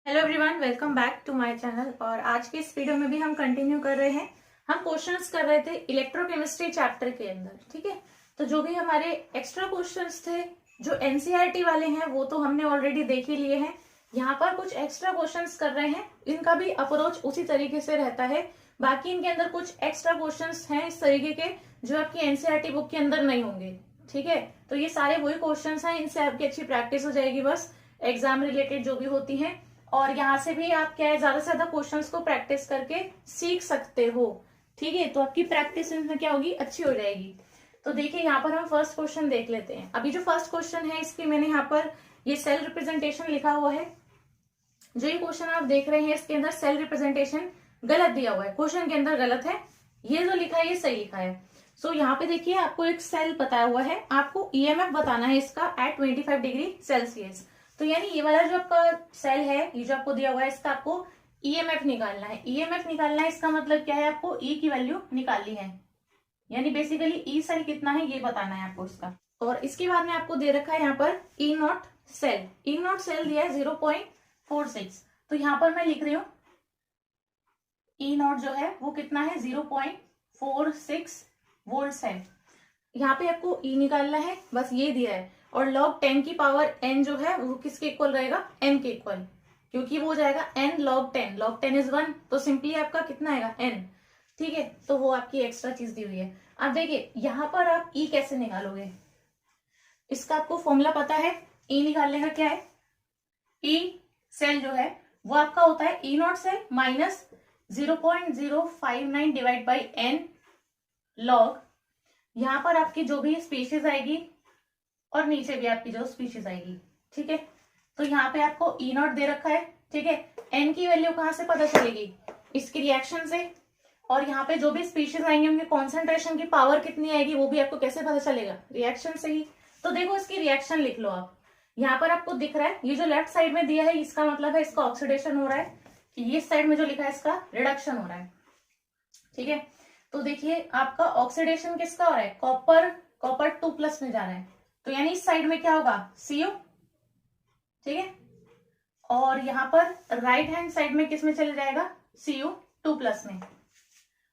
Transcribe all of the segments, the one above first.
Hello everyone, welcome back to my channel. और आज के इस वीडियो में भी हम कंटिन्यू कर रहे हैं। हम क्वेश्चंस कर रहे थे इलेक्ट्रोकेमिस्ट्री चैप्टर के अंदर। ठीक है, तो जो भी हमारे एक्स्ट्रा क्वेश्चंस थे जो एनसीईआरटी वाले हैं वो तो हमने ऑलरेडी देख ही लिए हैं। यहाँ पर कुछ एक्स्ट्रा क्वेश्चंस कर रहे हैं, इनका भी अप्रोच उसी तरीके से रहता है। बाकी इनके अंदर कुछ एक्स्ट्रा क्वेश्चंस हैं इस तरीके के जो आपकी एनसीईआरटी बुक के अंदर नहीं होंगे। ठीक है, तो ये सारे वही क्वेश्चंस हैं, इनसे आपकी अच्छी प्रैक्टिस हो जाएगी बस एग्जाम रिलेटेड जो भी होती है। और यहाँ से भी आप क्या है ज्यादा से ज्यादा क्वेश्चंस को प्रैक्टिस करके सीख सकते हो। ठीक है, तो आपकी प्रैक्टिस इसमें क्या होगी, अच्छी हो जाएगी। तो देखिए यहाँ पर हम फर्स्ट क्वेश्चन देख लेते हैं। अभी जो फर्स्ट क्वेश्चन है इसकी मैंने यहाँ पर ये सेल रिप्रेजेंटेशन लिखा हुआ है। जो ये क्वेश्चन आप देख रहे हैं इसके अंदर सेल रिप्रेजेंटेशन गलत दिया हुआ है, क्वेश्चन के अंदर गलत है। ये जो लिखा है ये सही लिखा है। सो यहाँ पे देखिए आपको एक सेल बताया हुआ है, आपको ईएमएफ बताना है इसका एट 25 डिग्री सेल्सियस। तो यानी ये वाला जो आपका सेल है, ये जो आपको दिया हुआ है, इसका आपको ईएमएफ निकालना है। ईएमएफ निकालना है इसका मतलब क्या है, आपको ई की वैल्यू निकालनी है। यानी बेसिकली ई सेल कितना है ये बताना है आपको इसका। और इसके बाद में आपको दे रखा है यहाँ पर E naught cell. E naught cell दिया है 0.46। तो यहाँ पर मैं लिख रही हूँ ई नॉट जो है वो कितना है 0.46 वोल्ट है। यहाँ पे आपको ई निकालना है, बस ये दिया है। और log 10 की पावर n जो है वो किसके इक्वल रहेगा, n के इक्वल, क्योंकि वो हो जाएगा n log 10। log 10 इज 1, तो सिंपली आपका कितना आएगा n। ठीक है, तो वो आपकी एक्स्ट्रा चीज दी हुई है। अब देखिए यहाँ पर आप e कैसे निकालोगे, इसका आपको फॉर्मूला पता है। e निकालने का क्या है, e सेल जो है वो आपका होता है E naught cell minus 0.059 divide by n log, यहाँ पर आपकी जो भी स्पीशीज आएगी और नीचे भी आपकी जो स्पीशीज आएगी। ठीक है, तो यहाँ पे आपको ई नॉट दे रखा है। ठीक है, एन की वैल्यू कहाँ से पता चलेगी, इसकी रिएक्शन से। और यहाँ पे जो भी स्पीशीज आएंगे उनके कॉन्सेंट्रेशन की पावर कितनी आएगी वो भी आपको कैसे पता चलेगा, रिएक्शन से ही। तो देखो इसकी रिएक्शन लिख लो आप। यहाँ पर आपको दिख रहा है ये जो लेफ्ट साइड में दिया है इसका मतलब है इसका ऑक्सीडेशन हो रहा है, ये साइड में जो लिखा है इसका रिडक्शन हो रहा है। ठीक है, तो देखिए आपका ऑक्सीडेशन किसका हो रहा है, कॉपर 2+ में जा रहा है, तो यानी इस साइड में क्या होगा Cu। ठीक है, और यहाँ पर राइट हैंड साइड में किस में चले जाएगा, Cu2+ में।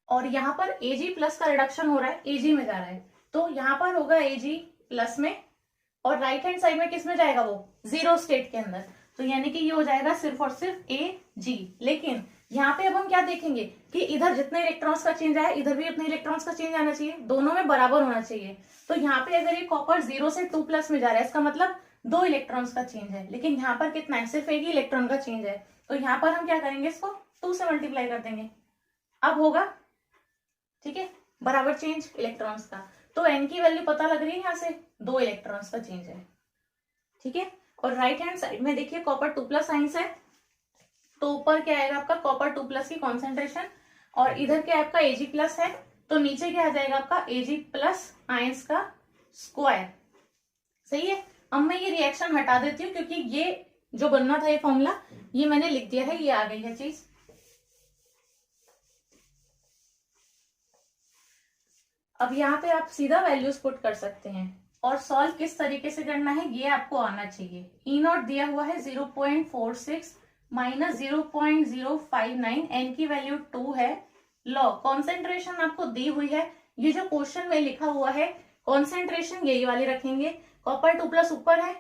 और यहाँ पर Ag+ का रिडक्शन हो रहा है, Ag में जा रहा है, तो यहाँ पर होगा Ag+ में। और राइट हैंड साइड में किस में जाएगा, वो जीरो स्टेट के अंदर, तो यानी कि ये हो जाएगा सिर्फ और सिर्फ Ag। लेकिन यहाँ पे अब हम क्या देखेंगे कि इधर जितने इलेक्ट्रॉन्स का चेंज आया इधर भी उतने इलेक्ट्रॉन्स का चेंज आना चाहिए, दोनों में बराबर होना चाहिए। तो यहाँ पे अगर ये कॉपर 0 से 2+ में जा रहा है इसका मतलब 2 इलेक्ट्रॉन्स का चेंज है, लेकिन यहाँ पर कितना है, सिर्फ एक ही इलेक्ट्रॉन का चेंज है। तो यहाँ पर हम क्या करेंगे, इसको 2 से मल्टीप्लाई कर देंगे, अब होगा। ठीक है, बराबर चेंज इलेक्ट्रॉन्स का। तो एन की वैल्यू पता लग रही है, यहाँ से 2 इलेक्ट्रॉन्स का चेंज है। ठीक है, और राइट हैंड साइड में देखिए कॉपर 2+ साइंस है, तो ऊपर क्या आएगा आपका कॉपर 2+ की कॉन्सेंट्रेशन, और इधर क्या आपका Ag+ है, तो नीचे क्या आ जाएगा आपका Ag+ आयंस का स्क्वायर। सही है, अब मैं ये रिएक्शन हटा देती हूँ क्योंकि ये जो बनना था ये फॉर्मूला ये मैंने लिख दिया है, ये आ गई है चीज। अब यहाँ पे आप सीधा वैल्यूज पुट कर सकते हैं और सॉल्व किस तरीके से करना है ये आपको आना चाहिए। ई नॉट दिया हुआ है 0.46 माइनस 0.059, एन की वैल्यू 2 है, लॉग कॉन्सेंट्रेशन आपको दी हुई है। ये जो क्वेश्चन में लिखा हुआ है कॉन्सेंट्रेशन यही वाली रखेंगे, कॉपर 2+ ऊपर है,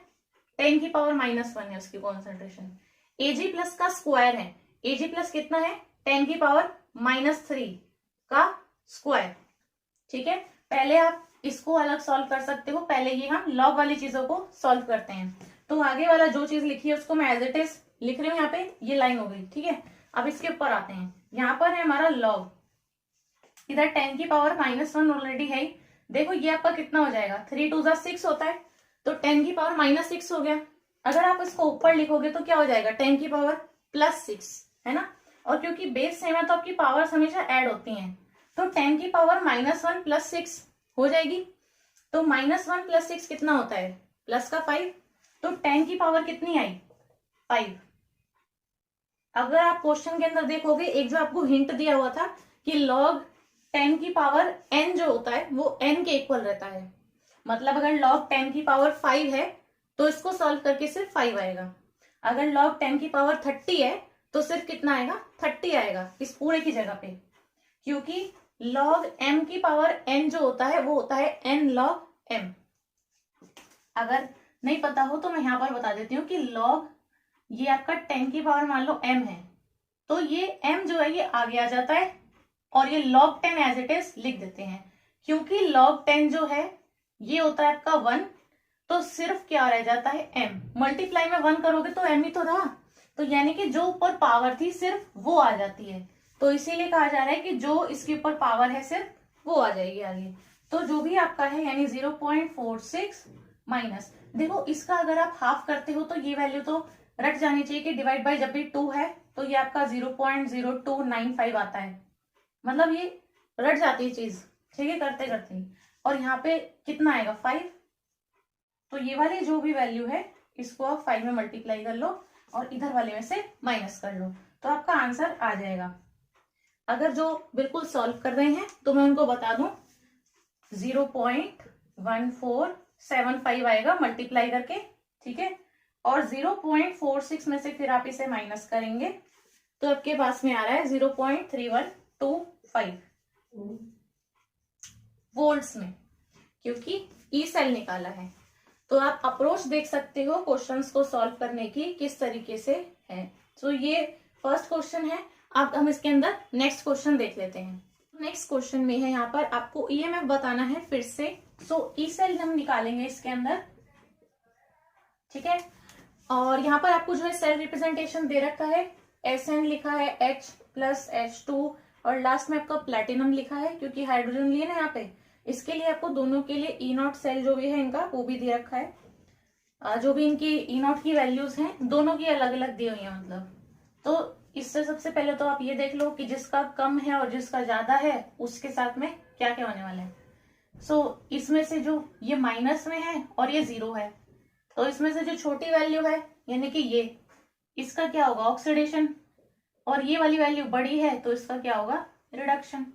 10 की पावर -1 है उसकी कॉन्सेंट्रेशन। Ag+ का स्क्वायर है, Ag+ कितना है 10 की पावर -3 का स्क्वायर। ठीक है, पहले आप इसको अलग सॉल्व कर सकते हो, पहले ये हम लॉग वाली चीजों को सॉल्व करते हैं। तो आगे वाला जो चीज लिखी है उसको मैं एज इट इज लिख रही हूँ, यहाँ पे ये लाइन हो गई। ठीक है, अब इसके ऊपर आते हैं, यहाँ पर है हमारा लॉग, इधर 10 की पावर -1 ऑलरेडी है। देखो ये आपका कितना हो जाएगा, 3 2 6 होता है, तो 10 की पावर -6 हो गया। अगर आप इसको ऊपर लिखोगे तो क्या हो जाएगा, 10 की पावर +6 है ना। और क्योंकि बेस सेम है तो आपकी पावर्स हमेशा ऐड होती हैं, तो 10 की पावर -1 + 6 हो जाएगी। तो -1 + 6 कितना होता है, प्लस का 5, तो 10 की पावर कितनी आई 5। अगर आप क्वेश्चन के अंदर देखोगे एक जो आपको हिंट दिया हुआ था कि log 10 की पावर n जो होता है वो n के इक्वल रहता है, मतलब अगर log 10 की पावर 5 है तो इसको सॉल्व करके सिर्फ 5 आएगा। अगर log 10 की पावर 30 है तो सिर्फ कितना आएगा, 30 आएगा इस पूरे की जगह पे, क्योंकि log m की पावर n जो होता है वो होता है n log m। अगर नहीं पता हो तो मैं यहाँ पर बता देती हूँ कि log ये आपका 10 की पावर मान लो m है, तो ये m जो है ये आगे आ जाता है और ये log 10 एज इट इज लिख देते हैं। क्योंकि log 10 जो है ये होता है आपका 1, तो सिर्फ क्या रह जाता है m, मल्टीप्लाई में 1 करोगे तो m ही तो रहा, तो यानी कि जो ऊपर पावर थी सिर्फ वो आ जाती है, तो इसीलिए कहा जा रहा है कि जो इसके ऊपर पावर है सिर्फ वो आ जाएगी आगे। तो जो भी आपका है यानी 0.46 माइनस, देखो इसका अगर आप हाफ करते हो तो ये वैल्यू तो रट जानी चाहिए कि डिवाइड बाय जब भी 2 है तो ये आपका 0.0295 आता है, मतलब ये रट जाती है चीज, ठीक है, करते करते ही। और यहाँ पे कितना आएगा 5, तो ये वाली जो भी वैल्यू है इसको आप 5 में मल्टीप्लाई कर लो और इधर वाले में से माइनस कर लो, तो आपका आंसर आ जाएगा। अगर जो बिल्कुल सॉल्व कर रहे हैं तो मैं उनको बता दूं 0.1475 आएगा मल्टीप्लाई करके, ठीक है, और 0.46 में से फिर आप इसे माइनस करेंगे तो आपके पास में आ रहा है 0.3125 वोल्ट्स में, क्योंकि ई सेल निकाला है। तो आप अप्रोच देख सकते हो क्वेश्चंस को सॉल्व करने की किस तरीके से है। तो ये फर्स्ट क्वेश्चन है। अब हम इसके अंदर नेक्स्ट क्वेश्चन देख लेते हैं। नेक्स्ट क्वेश्चन में है यहाँ पर आपको ईएमएफ बताना है फिर से। सो ई सेल हम निकालेंगे इसके अंदर, ठीक है, और यहाँ पर आपको जो है सेल रिप्रेजेंटेशन दे रखा है, SN लिखा है H+H2 और लास्ट में आपका प्लेटिनम लिखा है, क्योंकि हाइड्रोजन लिए ना यहाँ पे, इसके लिए आपको दोनों के लिए E0 सेल जो भी है इनका वो भी दे रखा है। जो भी इनकी E0 की वैल्यूज हैं दोनों की अलग अलग दी हुई है, मतलब। तो इससे सबसे पहले तो आप ये देख लो कि जिसका कम है और जिसका ज्यादा है उसके साथ में क्या क्या होने वाला है। सो इसमें से जो ये माइनस में है और ये 0 है, तो इसमें से जो छोटी वैल्यू है यानी कि ये, इसका क्या होगा ऑक्सीडेशन, और ये वाली वैल्यू बड़ी है तो इसका क्या होगा रिडक्शन।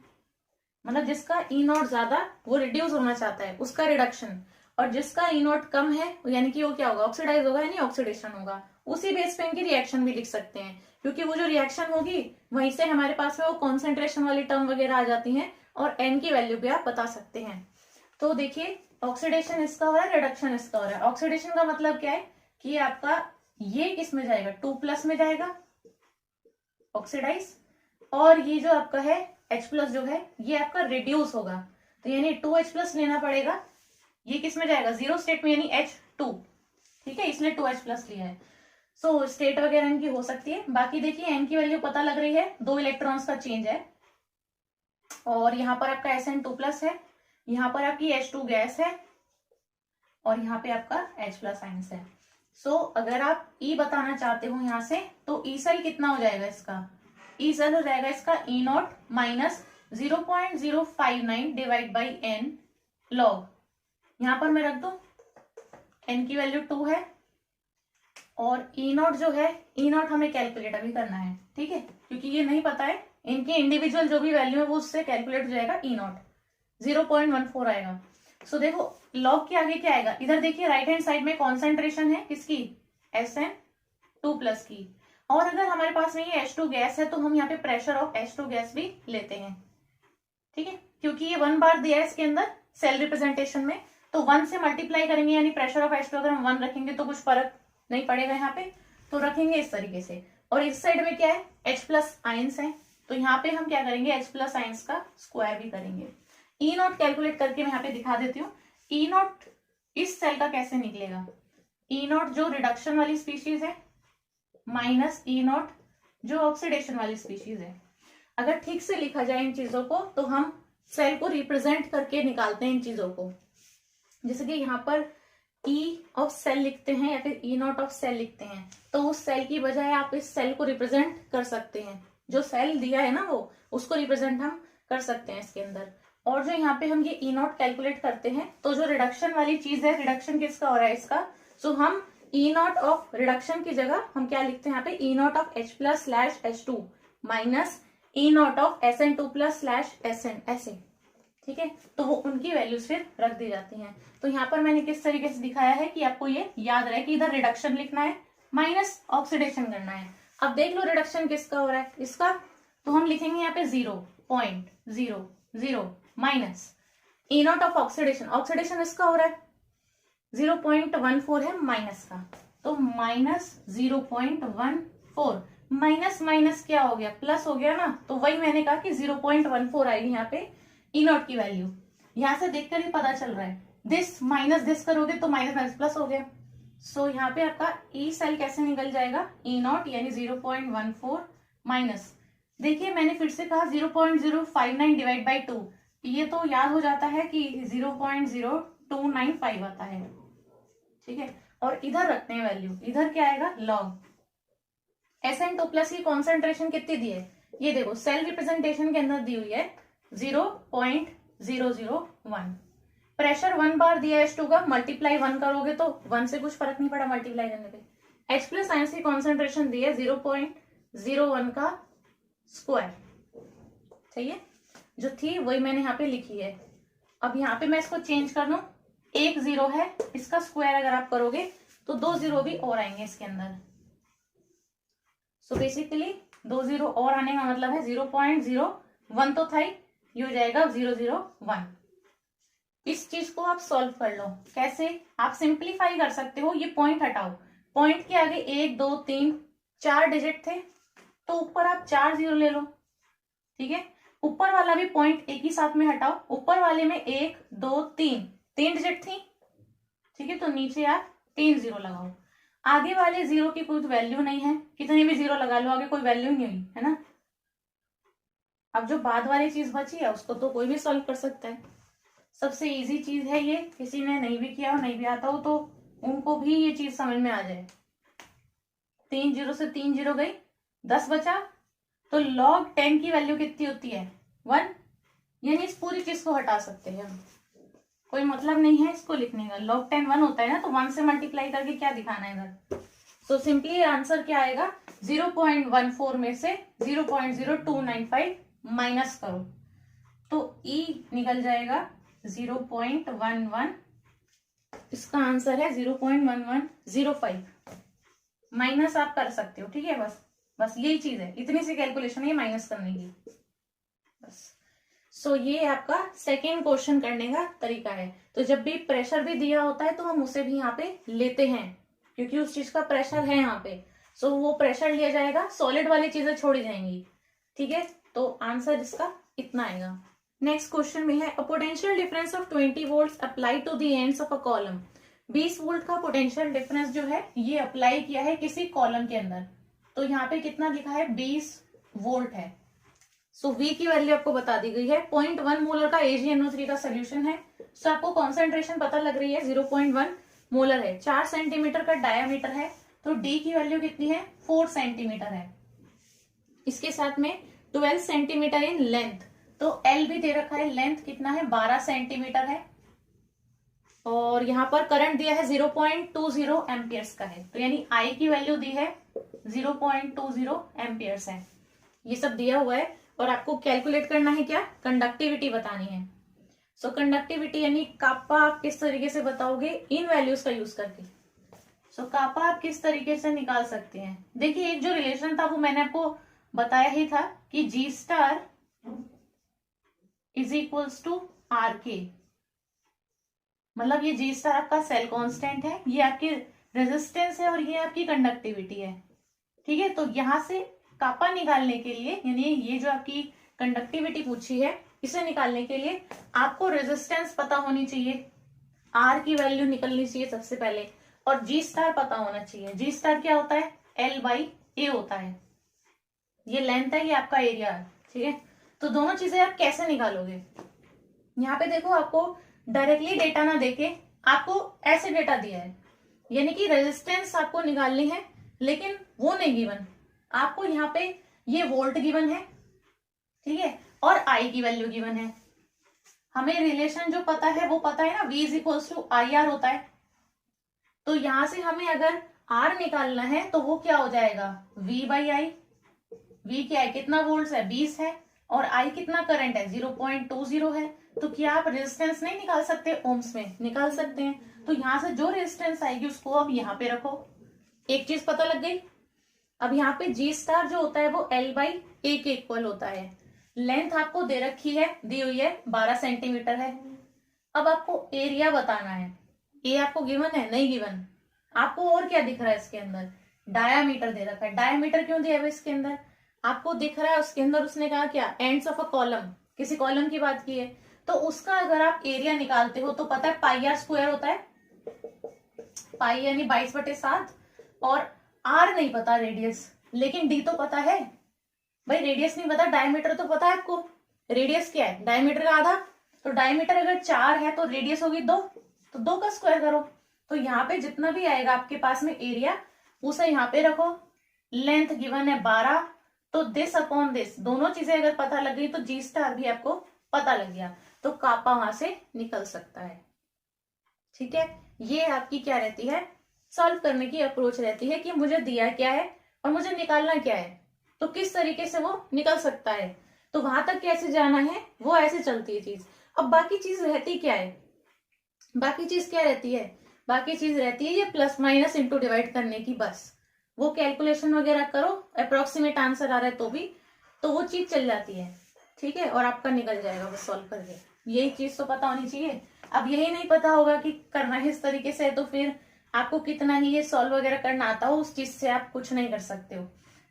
मतलब जिसका E0 ज्यादा वो रिड्यूस होना चाहता है उसका रिडक्शन, और जिसका E0 कम है यानी कि वो क्या होगा ऑक्सीडाइज होगा यानी ऑक्सीडेशन होगा। उसी बेस पे इनकी रिएक्शन भी लिख सकते हैं, क्योंकि वो जो रिएक्शन होगी वहीं से हमारे पास में वो कॉन्सेंट्रेशन वाली टर्म वगैरह आ जाती हैं और N की वैल्यू भी आप बता सकते हैं। तो देखिए ऑक्सीडेशन इसका हो रहा है, रिडक्शन इसका हो रहा है। ऑक्सीडेशन का मतलब क्या है कि आपका ये किस में जाएगा 2+ में जाएगा ऑक्सीडाइज, और ये जो आपका है H+ जो है ये आपका रिड्यूस होगा, तो यानी 2H+ लेना पड़ेगा। ये किस में जाएगा 0 स्टेट में यानी H2, ठीक है, इसलिए 2H+ लिया है। सो स्टेट वगैरह इनकी हो सकती है। बाकी देखिए N की वैल्यू पता लग रही है, 2 इलेक्ट्रॉन्स का चेंज है, और यहाँ पर आपका SN2+ है, यहाँ पर आपकी H2 गैस है, और यहाँ पे आपका H+ आयंस है। सो अगर आप E बताना चाहते हो यहाँ से, तो E सेल कितना हो जाएगा इसका, E सेल हो जाएगा इसका E0 minus 0.059 divide by N log, यहाँ पर मैं रख दू N की वैल्यू 2 है, और E0 जो है E0 हमें कैलकुलेट अभी करना है, ठीक है, क्योंकि ये नहीं पता है इनके इंडिविजुअल जो भी वैल्यू है वो उससे कैलकुलेट हो जाएगा। E0 0.14 आएगा। सो देखो लॉग के आगे क्या आएगा, इधर देखिए राइट हैंड साइड में कॉन्सेंट्रेशन है किसकी SN2+ की, और अगर हमारे पास में ये H2 गैस है तो हम यहाँ पे प्रेशर ऑफ H2 गैस भी लेते हैं, ठीक है, क्योंकि ये 1 बार दिया है इसके अंदर सेल रिप्रेजेंटेशन में, तो 1 से मल्टीप्लाई करेंगे यानी प्रेशर ऑफ H2 अगर हम 1 रखेंगे तो कुछ फर्क नहीं पड़ेगा यहाँ पे, तो रखेंगे इस तरीके से। और इस साइड में क्या है H+ आयंस है, तो यहाँ पे हम क्या करेंगे H+ आयंस का स्क्वायर भी करेंगे। E0 कैलकुलेट करके मैं यहाँ पे दिखा देती हूँ। E0 इस सेल का कैसे निकलेगा, E0 जो रिडक्शन वाली स्पीशीज है माइनस E0 जो ऑक्सीडेशन वाली स्पीशीज है। अगर ठीक से लिखा जाए इन चीजों को तो हम सेल को रिप्रेजेंट करके निकालते हैं इन चीजों को, जैसे कि यहाँ पर E ऑफ सेल लिखते हैं या फिर E0 ऑफ सेल लिखते हैं, तो उस सेल की बजाय आप इस सेल को रिप्रेजेंट कर सकते हैं, जो सेल दिया है ना वो उसको रिप्रेजेंट हम कर सकते हैं इसके अंदर। और जो यहाँ पे हम ये E0 कैलकुलेट करते हैं, तो जो रिडक्शन वाली चीज है, रिडक्शन किसका हो रहा है इसका, सो हम E0 ऑफ रिडक्शन की जगह हम क्या लिखते हैं यहाँ पे E0 of H+/H2 minus E0 of SN2+/SN, ऐसे, ठीक है, तो वो उनकी वैल्यूज फिर रख दी जाती हैं। तो यहाँ पर मैंने किस तरीके से दिखाया है कि आपको ये याद रहे कि इधर रिडक्शन लिखना है माइनस ऑक्सीडेशन करना है। अब देख लो रिडक्शन किसका हो रहा है, इसका, तो हम लिखेंगे यहाँ पे 0.00 minus E not of oxidation, oxidation इसका हो रहा है 0.14 है माइनस का, तो माइनस 0.14, माइनस माइनस क्या हो गया, प्लस हो गया ना, तो वही मैंने कहा कि 0.14 आएगी यहाँ पे ई नॉट की वैल्यू। यहां से देखकर ही पता चल रहा है, दिस माइनस दिस करोगे तो माइनस माइनस प्लस हो गया। सो यहाँ पे आपका ई सेल कैसे निकल जाएगा, ई नॉट यानी 0.14 माइनस, देखिए मैंने फिर से कहा 0.059 डिवाइड बाई 2, ये तो याद हो जाता है कि 0.0295 आता है, ठीक है। और इधर रखते हैं वैल्यू, इधर क्या आएगा लॉग SN2 प्लस की कॉन्सेंट्रेशन कितनी दी है, ये देखो सेल रिप्रेजेंटेशन के अंदर दी हुई है 0.001, प्रेशर 1 बार दिया है H2 का, मल्टीप्लाई 1 करोगे तो 1 से कुछ फर्क नहीं पड़ा मल्टीप्लाई करने पे। H प्लस आयंस की कॉन्सेंट्रेशन दी है 0.01 का स्क्वायर, सही है, जो थी वही मैंने यहाँ पे लिखी है। अब यहाँ पे मैं इसको चेंज कर लूं, एक 0 है, इसका स्क्वायर अगर आप करोगे तो 2 0 भी और आएंगे इसके अंदर। सो बेसिकली 2 0 और आने का मतलब है 0.01 तो था ही, ये हो जाएगा 001। इस चीज को आप सॉल्व कर लो, कैसे, आप सिंप्लीफाई कर सकते हो, ये पॉइंट हटाओ, पॉइंट के आगे 1 2 3 4 डिजिट थे तो ऊपर आप 4 0 ले लो, ठीक है। ऊपर वाला भी पॉइंट एक ही साथ में हटाओ, ऊपर वाले में 1 2 3 डिजिट थी, ठीक है, तो नीचे आप 3 0 लगाओ। आगे वाले 0 की कोई वैल्यू नहीं है, कितनी भी 0 लगा लो आगे कोई वैल्यू नहीं हुई है ना। अब जो बाद वाली चीज बची है उसको तो कोई भी सॉल्व कर सकता है, सबसे इजी चीज है ये, किसी ने नहीं भी किया हो नहीं भी आता हो तो उनको भी ये चीज समझ में आ जाए। 3 0 से 3 0 गई, 10 बचा, तो log 10 की वैल्यू कितनी होती है 1, यानी इस पूरी चीज को हटा सकते हैं हम, कोई मतलब नहीं है इसको लिखने का, log 10 1 होता है ना, तो 1 से मल्टीप्लाई करके क्या दिखाना है इधर। सो सिंपली आंसर क्या आएगा, 0.14 में से 0.0295 माइनस करो तो E निकल जाएगा 0.11, इसका आंसर है 0.1105, माइनस आप कर सकते हो, ठीक है, बस यही चीज है, इतनी सी कैलकुलेशन है माइनस करने की बस। सो ये आपका सेकेंड क्वेश्चन करने का तरीका है। तो जब भी प्रेशर भी दिया होता है तो हम उसे भी यहाँ पे लेते हैं क्योंकि उस चीज का प्रेशर है यहाँ पे, सो वो प्रेशर लिया जाएगा, सॉलिड वाली चीजें छोड़ी जाएंगी, ठीक है। तो आंसर इसका इतना आएगा। नेक्स्ट क्वेश्चन में है, a potential difference of 20 volts apply to the ends of a column, 20 volt का पोटेंशियल डिफरेंस जो है ये अप्लाई किया है किसी कॉलम के अंदर, तो यहाँ पे कितना लिखा है 20 वोल्ट है। सो V की वैल्यू आपको बता दी गई है, 0.1 मोलर का AgNO3 का सोल्यूशन है। सो आपको कॉन्सेंट्रेशन पता लग रही है 0.1 मोलर है, 4 सेंटीमीटर का डायामीटर है, तो D की वैल्यू कितनी है 4 सेंटीमीटर है। इसके साथ में 12 सेंटीमीटर इन लेंथ, तो L भी दे रखा है, लेंथ कितना है 12 सेंटीमीटर है, और यहाँ पर करंट दिया है 0.20 एम्पियर्स का है, तो यानी I की वैल्यू दी है 0.20 एम्पियर्स है, ये सब दिया हुआ है। और आपको कैलकुलेट करना है क्या, कंडक्टिविटी बतानी है। सो कंडक्टिविटी यानी कापा आप किस तरीके से बताओगे, इन वैल्यूज का यूज करके। सो कापा आप किस तरीके से निकाल सकते हैं, देखिए एक जो रिलेशन था वो मैंने आपको बताया ही था कि G star is equals to RK, मतलब ये G स्टार आपका सेल कांस्टेंट है, ये आपकी रेजिस्टेंस है और ये आपकी कंडक्टिविटी है, ठीक है। तो यहां से कापा निकालने के लिए, यानी ये जो आपकी कंडक्टिविटी पूछी है इसे निकालने के लिए आपको रेजिस्टेंस पता होनी चाहिए, R की वैल्यू निकलनी चाहिए सबसे पहले, और G स्टार पता होना चाहिए। G स्टार क्या होता है L/A होता है, ये लेंथ है, ये आपका एरिया है, ठीक है। तो दोनों चीजें आप कैसे निकालोगे, यहाँ पे देखो आपको डायरेक्टली डेटा ना देके आपको ऐसे डेटा दिया है, यानी कि रेजिस्टेंस आपको निकालनी है, लेकिन वो नहीं गिवन आपको, यहाँ पे ये वोल्ट गिवन है, ठीक है, और I की वैल्यू गिवन है। हमें रिलेशन जो पता है वो पता है ना, V is equals to IR होता है, तो यहां से हमें अगर R निकालना है तो वो क्या हो जाएगा V/I, V क्या है कितना वोल्ट है 20 है, और I कितना करंट है 0.20 है, तो क्या आप रेजिस्टेंस नहीं निकाल सकते, ओम्स में निकाल सकते हैं। तो यहां से जो रेजिस्टेंस आएगी उसको आप यहाँ पे रखो, एक चीज पता लग गई। अब यहाँ पे जी स्टार जो होता है वो L बाई ए के इक्वल होता है। लेंथ आपको दे रखी है, दी हुई है 12 सेंटीमीटर है। अब आपको एरिया बताना है। ए आपको गिवन है? नहीं गिवन। आपको और क्या दिख रहा है इसके अंदर? डायामीटर दे रखा है। डायामीटर क्यों दिया है इसके अंदर? आपको दिख रहा है उसके अंदर, उसने कहा क्या, एंड्स ऑफ अ कॉलम, किसी कॉलम की बात की है, तो उसका अगर आप एरिया निकालते हो तो पता है पाई आर स्क्वायर होता है। पाई यानी 22/7, और आर नहीं पता रेडियस, लेकिन डी तो पता है भाई। रेडियस नहीं पता, डायमीटर तो पता है आपको। रेडियस क्या है? डायमीटर का आधा। तो डायमीटर अगर 4 है तो रेडियस होगी 2, तो 2 का स्क्वायर करो। तो यहाँ पे जितना भी आएगा आपके पास में एरिया, उसे यहाँ पे रखो। लेंथ गिवन है 12, तो दिस अपॉन दिस, दोनों चीजें अगर पता लग गई तो जी स्टार भी आपको पता लग गया, तो कापा वहां से निकल सकता है। ठीक है, ये आपकी क्या रहती है, सॉल्व करने की अप्रोच रहती है कि मुझे दिया क्या है और मुझे निकालना क्या है, तो किस तरीके से वो निकल सकता है, तो वहां तक कैसे जाना है, वो ऐसे चलती है चीज। अब बाकी चीज रहती क्या है? बाकी चीज क्या रहती है? बाकी चीज रहती है ये प्लस माइनस इंटू डिवाइड करने की, बस। वो कैलकुलेशन वगैरह करो, अप्रोक्सीमेट आंसर आ रहा है तो भी, तो वो चीज चल जाती है। ठीक है, और आपका निकल जाएगा बस सॉल्व करके। यही चीज तो पता होनी चाहिए। अब यही नहीं पता होगा कि करना है इस तरीके से, तो फिर आपको कितना ही ये सॉल्व वगैरह करना आता हो, उस चीज से आप कुछ नहीं कर सकते हो।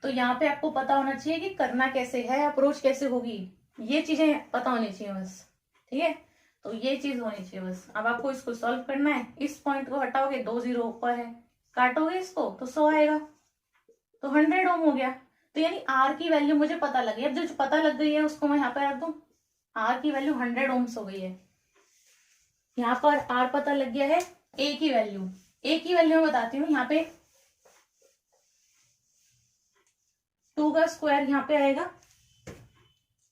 तो यहाँ पे आपको पता होना चाहिए कि करना कैसे है, अप्रोच कैसे होगी, ये चीजें पता होनी चाहिए बस। ठीक है, तो ये चीज होनी चाहिए बस। अब आपको इसको सॉल्व करना है। इस पॉइंट को हटाओगे, 2 0 ऊपर है, काटोगे इसको तो 100 आएगा, तो 100 ओम हो गया। तो यानी आर की वैल्यू मुझे पता लगी। अब जो पता लग गई है उसको मैं यहाँ पे रख दूं। आर की वैल्यू 100 ओम्स हो गई है। यहाँ पर आर पता लग गया है। ए की वैल्यू, ए की वैल्यू मैं बताती हूँ। यहाँ पे 2 का स्क्वायर यहाँ पे आएगा।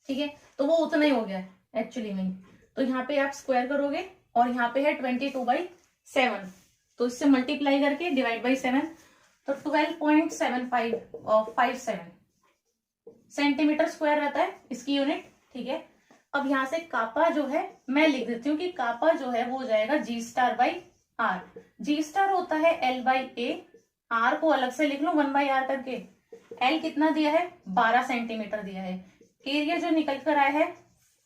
ठीक है, तो वो उतना ही हो गया एक्चुअली में। तो यहाँ पे आप स्क्वायर करोगे और यहाँ पे है 22/7, तो इससे मल्टीप्लाई करके डिवाइड बाई 7, तो 12.7557 सेंटीमीटर स्क्वायर रहता है इसकी यूनिट। ठीक है, अब यहाँ से कापा जो है मैं लिख देती हूँ कि कापा जो है वो हो जाएगा G star by R. G star होता है L बाई ए, आर को अलग से लिख लो 1/r करके। एल कितना दिया है? 12 सेंटीमीटर दिया है। एरिया जो निकल कर आया है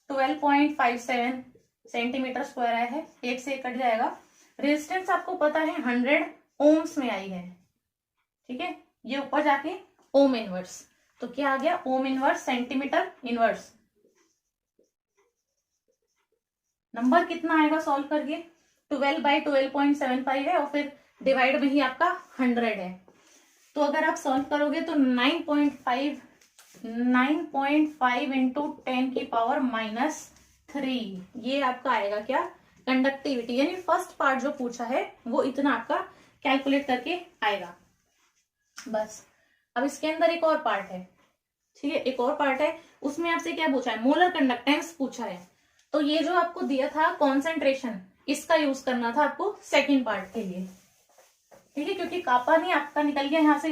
12.57 सेंटीमीटर स्क्वायर आया है, एक से एक कट जाएगा। रेजिस्टेंस आपको पता है 100 ओम्स में आई है। ठीक है, ये ऊपर जाके ओम इनवर्स, तो क्या आ गया? Ohm inverse centimetre inverse. Number कितना आएगा सॉल्व करके? 12/12.75 है, और फिर डिवाइड में ही आपका 100 है। तो अगर आप सॉल्व करोगे तो 9.5 इंटू 10⁻⁻3, ये आपका आएगा क्या? कंडक्टिविटी। यानी फर्स्ट पार्ट जो पूछा है वो इतना आपका कैलकुलेट करके आएगा बस। अब इसके अंदर एक और पार्ट है। ठीक है, एक और पार्ट है, उसमें आपसे क्या पूछा है? मोलर कंडक्टेंस पूछा है। तो ये जो आपको दिया था कॉन्सेंट्रेशन, इसका यूज करना था आपको सेकंड पार्ट के लिए। ठीक है, क्योंकि कापा नहीं आपका निकल गया, यहाँ से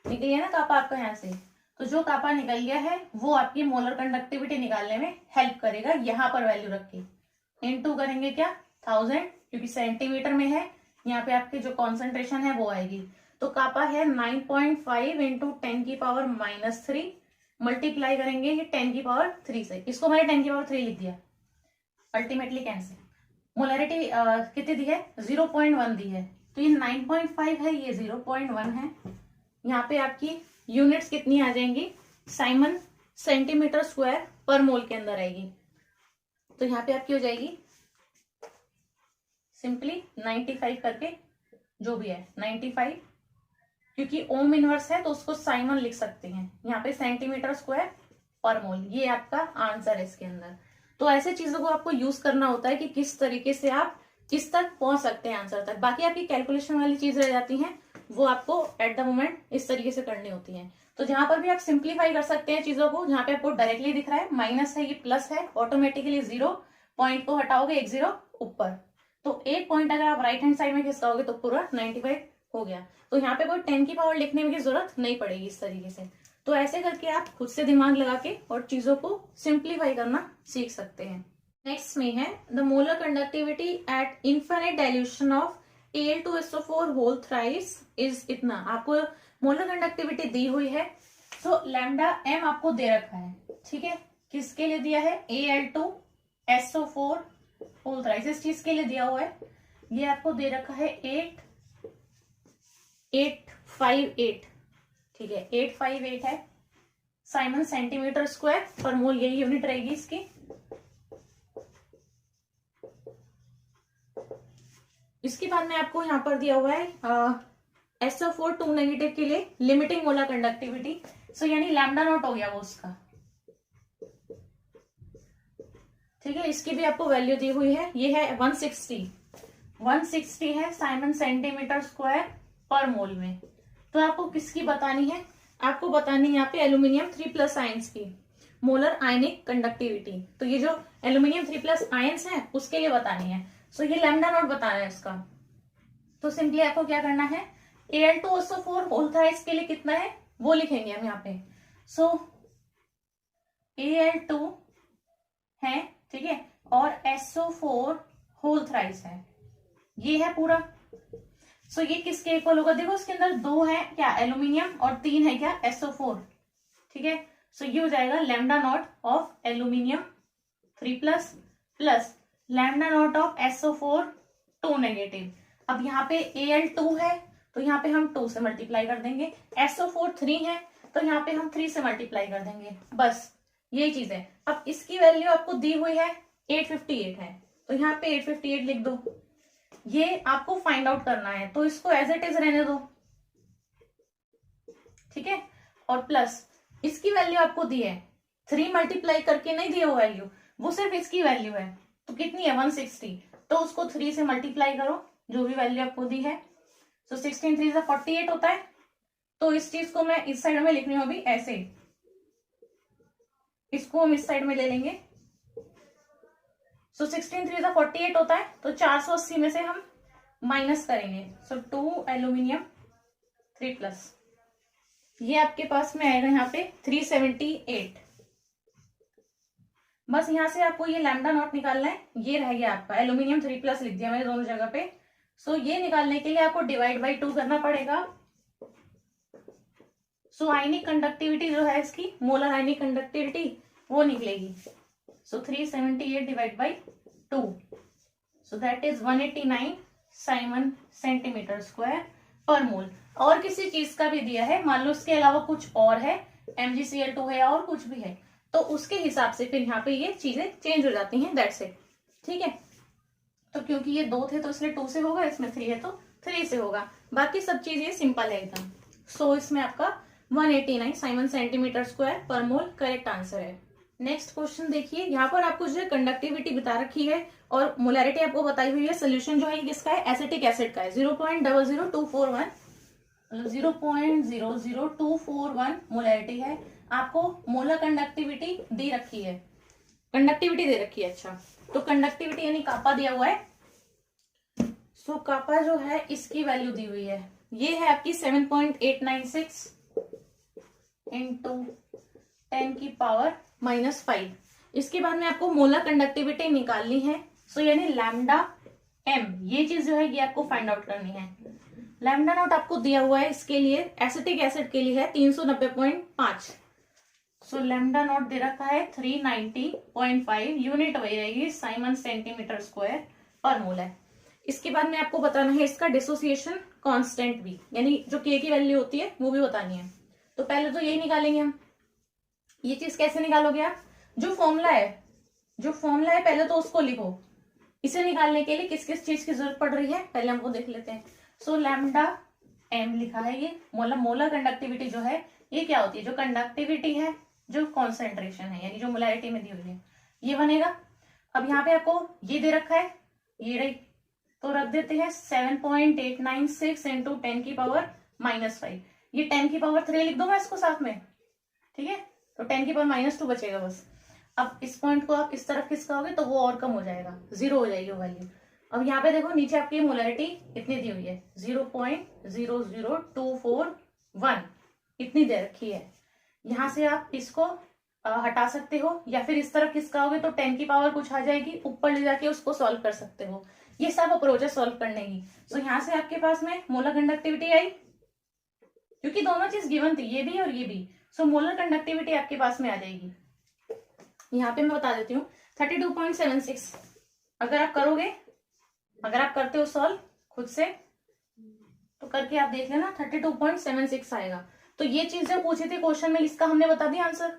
निकल गया ना कापा आपका यहाँ से, तो जो कापा निकल गया है वो आपकी मोलर कंडक्टिविटी निकालने में हेल्प करेगा। यहाँ पर वैल्यू रख के इनटू करेंगे क्या? 1000, क्योंकि सेंटीमीटर में है, यहाँ पे आपकी जो कॉन्सेंट्रेशन है वो आएगी। तो कापा है 9.5 इंटू 10⁻³ मल्टीप्लाई करेंगे ये 10⁻³ से। इसको मैंने 10⁻³ लिख दिया, अल्टीमेटली कैंसिल। मोलरिटी कितनी दी है? 0.1 दी है, तो ये 9.5 है, ये 0.1 है। यहाँ पे आपकी यूनिट्स कितनी आ जाएंगी? साइमन सेंटीमीटर स्क्वायर पर मोल के अंदर आएगी। तो यहाँ पे आपकी हो जाएगी सिंपली 95 करके, जो भी है 95, क्योंकि ओम इनवर्स है तो उसको साइमन लिख सकते हैं। यहाँ पे सेंटीमीटर स्क्वायर पर मोल, ये आपका आंसर है इसके अंदर। तो ऐसे चीजों को आपको यूज करना होता है कि किस तरीके से आप किस तक पहुंच सकते हैं आंसर तक। बाकी आपकी कैलकुलेशन वाली चीज रह जाती हैं, वो आपको एट द मोमेंट इस तरीके से करनी होती हैं। तो जहां पर भी आप सिंप्लीफाई कर सकते हैं चीजों को, जहां पे आपको डायरेक्टली दिख रहा है माइनस है, ये प्लस है, ऑटोमेटिकली 0 पॉइंट को हटाओगे, 1 0 ऊपर, तो एक पॉइंट अगर आप राइट हैंड साइड में खिसकाओगे तो पूरा 95 हो गया। तो यहाँ पे कोई 10 की पावर लिखने की जरूरत नहीं पड़ेगी इस तरीके से। तो ऐसे करके आप खुद से दिमाग लगा के और चीजों को सिंप्लीफाई करना सीख सकते हैं। नेक्स्ट में है the molar conductivity at infinite dilution of Al2SO4 whole thrice इज इतना, आपको मोलर कंडक्टिविटी दी हुई है। सो लैम्डा m आपको दे रखा है, ठीक है। किसके लिए दिया है? Al2SO4 होल थ्राइस, इस चीज के लिए दिया हुआ है। ये आपको दे रखा है 858, ठीक है, 858 है साइमन सेंटीमीटर स्क्वायर पर मोल, यही यूनिट रहेगी इसकी। इसके बाद में आपको यहाँ पर दिया हुआ है SO4 2 नेगेटिव के लिए लिमिटिंग मोलर कंडक्टिविटी, सो यानी लैम्डा नॉट हो गया वो उसका, ठीक है। इसकी भी आपको वैल्यू दी हुई है, ये है 160 है साइमन सेंटीमीटर स्क्वायर पर मोल में। तो आपको किसकी बतानी है? आपको बतानी है यहाँ पे एल्यूमिनियम 3+ आयंस की मोलर आयनिक कंडक्टिविटी। तो ये जो एल्यूमिनियम 3+ आयंस है उसके लिए बतानी है। सो ये लैम्डा नॉट बताना है इसका। तो सिंपली आपको क्या करना है, Al2SO4 होल थ्राइस के लिए कितना है वो लिखेंगे हम यहाँ पे। सो Al2 है, ठीक है, और SO4 होल थ्राइस है, ये है पूरा। सो ये किसके इक्वल होगा? देखो इसके अंदर 2 है क्या एल्यूमिनियम और 3 है क्या SO4, ठीक है। सो ये हो जाएगा lambda naught of aluminium 3+ plus lambda naught of SO4 2 negative. अब यहाँ पे Al2 है तो यहाँ पे हम 2 से मल्टीप्लाई कर देंगे, SO4 3 है तो यहाँ पे हम 3 से मल्टीप्लाई कर देंगे, बस यही चीज है। अब इसकी वैल्यू आपको दी हुई है 858 है, तो यहाँ पे 858 लिख दो। ये आपको फाइंड आउट करना है तो इसको एज इट इज रहने दो, ठीक है। और प्लस इसकी वैल्यू आपको दी है, 3 मल्टीप्लाई करके नहीं दिया वो वैल्यू, वो सिर्फ इसकी वैल्यू है। तो कितनी है? 160, तो उसको 3 से मल्टीप्लाई करो जो भी वैल्यू आपको दी है। सो 16 3 48 होता है। तो इस चीज को मैं इस साइड में लिख रही हूँ अभी ऐसे, इसको हम इस साइड में ले लेंगे। सो 16 3 48 होता है, तो 480 में से हम माइनस करेंगे। सो 2 एल्यूमिनियम 3+, ये आपके पास में आएगा यहाँ पे 378। बस यहां से आपको ये लैम्डा नॉट निकालना है, ये रह गया आपका एल्यूमिनियम 3+ लिख दिया मैंने दोनों जगह पे। सो ये निकालने के लिए आपको डिवाइड बाई 2 करना पड़ेगा। सो आयनिक कंडक्टिविटी जो है इसकी, मोलर आयनिक कंडक्टिविटी वो निकलेगी। सो 378 divide by 2, so that is 189 Simon centimetre square पर मोल। और किसी चीज का भी दिया है, मान लो इसके अलावा कुछ और है, MgCl2 है और कुछ भी है, तो उसके हिसाब से फिर यहाँ पे ये चीजें चेंज हो जाती हैं, दैट्स इट, ठीक है। तो क्योंकि ये 2 थे तो इसलिए 2 से होगा, इसमें 3 है तो 3 से होगा, बाकी सब चीज ये सिंपल है एकदम। सो इसमें आपका 189 साइमन सेंटीमीटर स्क्वायर पर मोल करेक्ट आंसर है। नेक्स्ट क्वेश्चन देखिए, यहाँ पर आपको जो कंडक्टिविटी बता रखी है और मोलैरिटी आपको बताई हुई है। सोल्यूशन जो है किसका है? एसिटिक एसिड का है। 0.00241 0.00241 मोलैरिटी है। आपको मोलर कंडक्टिविटी दे रखी है, कंडक्टिविटी दे रखी है। अच्छा, तो कंडक्टिविटी यानी कापा दिया हुआ है। सो कापा जो है इसकी वैल्यू दी हुई है, ये है आपकी 7.896 इंटू 10⁻⁻5। इसके बाद में आपको मोलर कंडक्टिविटी निकालनी है। सो यानी लैम्डा m, ये चीज जो है ये आपको फाइंड आउट करनी है। लैम्डा नॉट आपको दिया हुआ है इसके लिए, एसिटिक एसिड के लिए है 390.5। सो लैम्डा नॉट दे रखा है 390.5, यूनिट वही रहेगी साइमन सेंटीमीटर स्क्वायर पर मोल है। इसके बाद में आपको बताना है इसका डिसोसिएशन कांस्टेंट भी, यानी जो k की वैल्यू होती है वो भी बतानी है। तो पहले तो यही निकालेंगे हम। ये चीज कैसे निकालोगे आप? जो फॉर्मूला है पहले तो उसको लिखो। इसे निकालने के लिए किस किस चीज की जरूरत पड़ रही है पहले हम वो देख लेते हैं। सो लैम्डा m लिखा है, ये मोलर कंडक्टिविटी जो है ये क्या होती है? जो कंडक्टिविटी है, जो कॉन्सेंट्रेशन है, यानी जो मोलैरिटी में दी हुई है, ये बनेगा। अब यहाँ पे आपको ये दे रखा है, ये रही, तो रख देते हैं 7.896 इंटू 10⁻⁻5। ये 10⁻3 लिख दो मैं इसको साथ में, ठीक है, तो 10⁻⁻2 बचेगा बस। अब इस पॉइंट को आप इस तरफ खिसकाओगे तो वो और कम हो जाएगा, 0 हो जाएगी वो वैल्यू। अब यहाँ पे देखो नीचे आपकी मोलैरिटी इतनी दी हुई है 0.00241 इतनी दे रखी है। यहाँ से आप इसको हटा सकते हो, या फिर इस तरफ खिसकाओगे तो 10 की पावर कुछ आ जाएगी, ऊपर ले जाके उसको सॉल्व कर सकते हो। ये सब अप्रोच है सॉल्व करने की। सो यहाँ से आपके पास में मोलर कंडक्टिविटी आई, क्योंकि दोनों चीज गिवन थी, ये भी और ये भी। सो मोलर कंडक्टिविटी आपके पास में आ जाएगी। यहाँ पे मैं बता देती हूँ 32.76। अगर आप करोगे, अगर आप करते हो सॉल्व खुद से तो करके आप देख लेना 32.76 आएगा। तो ये चीज जो पूछी थी क्वेश्चन में, इसका हमने बता दिया आंसर।